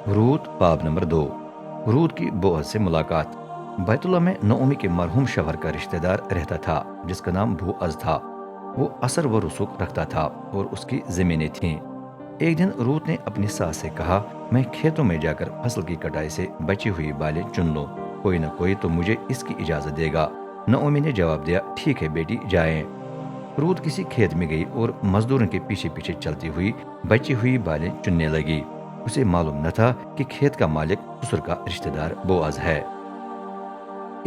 रूत बाब नंबर 2। रूत की बोअज से मुलाकात। बैतुल्लाह में नओमी के मरहूम शवहर का रिश्तेदार रहता था जिसका नाम बोअज था। वो असर व रसूख रखता था और उसकी जमीनें थीं। एक दिन रूत ने अपनी सास से कहा, मैं खेतों में जाकर फसल की कटाई से बची हुई बालें चुन लूं, कोई न कोई तो मुझे इसकी इजाजत देगा। नओमी ने जवाब दिया, ठीक है बेटी, जाएं। रूत किसी खेत में गई और मजदूरों के पीछे पीछे चलती हुई बची हुई बालें चुनने लगी। उसे मालूम न था कि खेत का मालिक ससुर का रिश्तेदार बोअज है।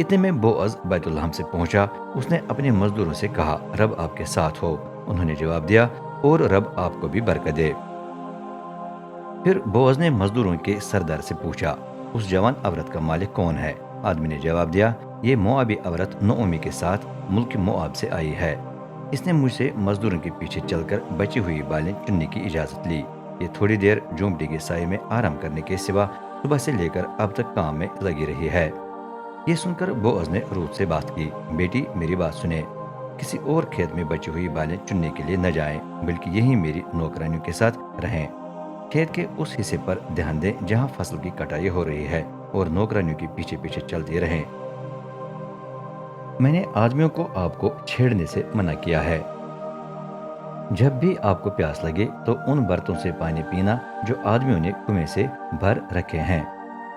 इतने में बोअज बैतुल्हम से पहुंचा। उसने अपने मजदूरों से कहा, रब आपके साथ हो। उन्होंने जवाब दिया, और रब आपको भी बरकत दे। फिर बोअज ने मजदूरों के सरदार से पूछा, उस जवान औरत का मालिक कौन है? आदमी ने जवाब दिया, ये मोआबी औरत नओमी के साथ मुल्क मोआब से आई है। इसने मुझसे मजदूरों के पीछे चलकर बची हुई बालें चुनने की इजाजत ली। ये थोड़ी देर झोंपड़ी के साए में आराम करने के सिवा सुबह से लेकर अब तक काम में लगी रही है। ये सुनकर बोअज ने रूत से बात की, बेटी मेरी बात सुने, किसी और खेत में बची हुई बालें चुनने के लिए न जाएं, बल्कि यही मेरी नौकरानियों के साथ रहें। खेत के उस हिस्से पर ध्यान दें जहां फसल की कटाई हो रही है और नौकरानियों के पीछे पीछे चलते रहें। मैंने आदमियों को आपको छेड़ने से मना किया है। जब भी आपको प्यास लगे तो उन बर्तनों से पानी पीना जो आदमियों ने कुएं से भर रखे हैं।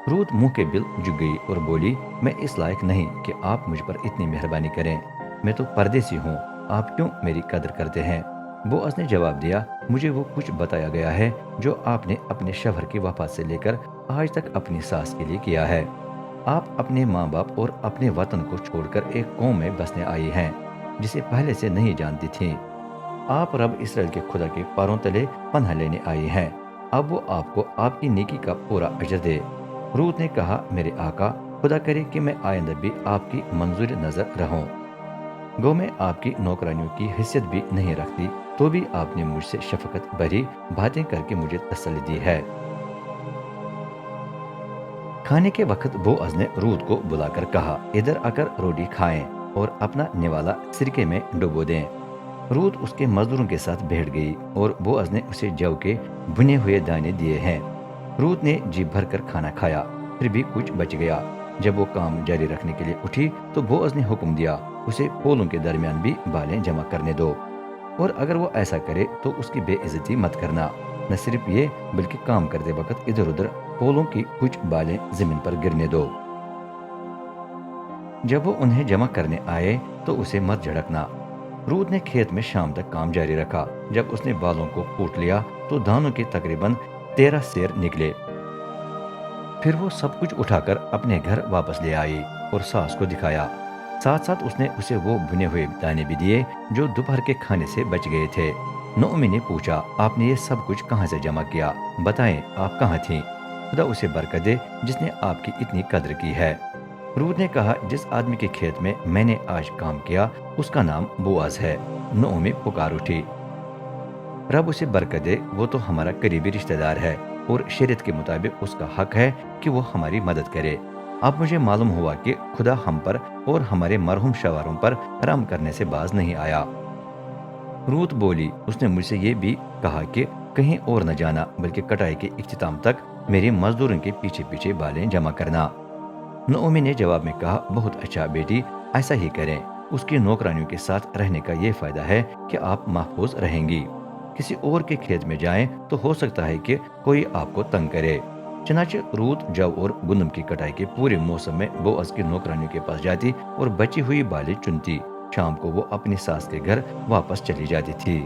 रूत मुंह के बिल झुक गई और बोली, मैं इस लायक नहीं कि आप मुझ पर इतनी मेहरबानी करें। मैं तो परदेसी हूँ, आप क्यों मेरी कदर करते हैं? बोअज ने जवाब दिया, मुझे वो कुछ बताया गया है जो आपने अपने शवहर की वफात से लेकर आज तक अपनी सास के लिए किया है। आप अपने माँ बाप और अपने वतन को छोड़कर एक कौम में बसने आई हैं जिसे पहले से नहीं जानती थी। आप रब इसराइल के खुदा के पैरों तले पनाह लेने आई हैं। अब वो आपको आपकी नेकी का पूरा अजर दे। रूत ने कहा, मेरे आका, खुदा करे कि मैं आइंदा भी आपकी मंजूर नजर रहूं। गो मैं आपकी नौकरानियों की हैसियत भी नहीं रखती, तो भी आपने मुझसे शफकत भरी बातें करके मुझे तसल्ली दी है। खाने के वक्त बोअज ने रूत को बुलाकर कहा, इधर आकर रोटी खाएं और अपना निवाला सिरके में डुबो दें। रूत उसके मजदूरों के साथ बैठ गई और बोअज ने उसे जौ के भुने हुए दाने दिए हैं। रूत ने जी भर कर खाना खाया, फिर भी कुछ बच गया। जब वो काम जारी रखने के लिए उठी तो बोअज ने हुक्म दिया, उसे पोलों के दरमियान भी बालें जमा करने दो, और अगर वो ऐसा करे तो उसकी बेइज्जती मत करना। न सिर्फ ये बल्कि काम करते वक्त इधर उधर पोलों की कुछ बालें जमीन पर गिरने दो। जब वो उन्हें जमा करने आए तो उसे मत झड़कना। रूत ने खेत में शाम तक काम जारी रखा। जब उसने बालों को कूट लिया तो दानों के तकरीबन 13 सेर निकले। फिर वो सब कुछ उठाकर अपने घर वापस ले आई और सास को दिखाया। साथ साथ उसने उसे वो भुने हुए दाने भी दिए जो दोपहर के खाने से बच गए थे। नओमी ने पूछा, आपने ये सब कुछ कहाँ से जमा किया? बताएं, आप कहाँ थीं? खुदा उसे बरकत दे जिसने आपकी इतनी कद्र की है। रूत ने कहा, जिस आदमी के खेत में मैंने आज काम किया उसका नाम बोअज है। नओमी पुकार उठी, रब उसे बरकत दे, वो तो हमारा करीबी रिश्तेदार है और शरीयत के मुताबिक उसका हक है कि वो हमारी मदद करे। अब मुझे मालूम हुआ कि खुदा हम पर और हमारे मरहूम शवारों पर रहम करने से बाज नहीं आया। रूत बोली, उसने मुझसे ये भी कहा कि कहीं और न जाना, बल्कि कटाई के इख्तिताम तक मेरे मजदूरों के पीछे पीछे बालें जमा करना। नओमी ने जवाब में कहा, बहुत अच्छा बेटी, ऐसा ही करें। उसकी नौकरानियों के साथ रहने का ये फायदा है कि आप महफूज रहेंगी। किसी और के खेत में जाएं तो हो सकता है कि कोई आपको तंग करे। चनाचे रूत जौ और गुंदम की कटाई के पूरे मौसम में बोअज की नौकरानियों के पास जाती और बची हुई बालें चुनती। शाम को वो अपनी सास के घर वापस चली जाती थी।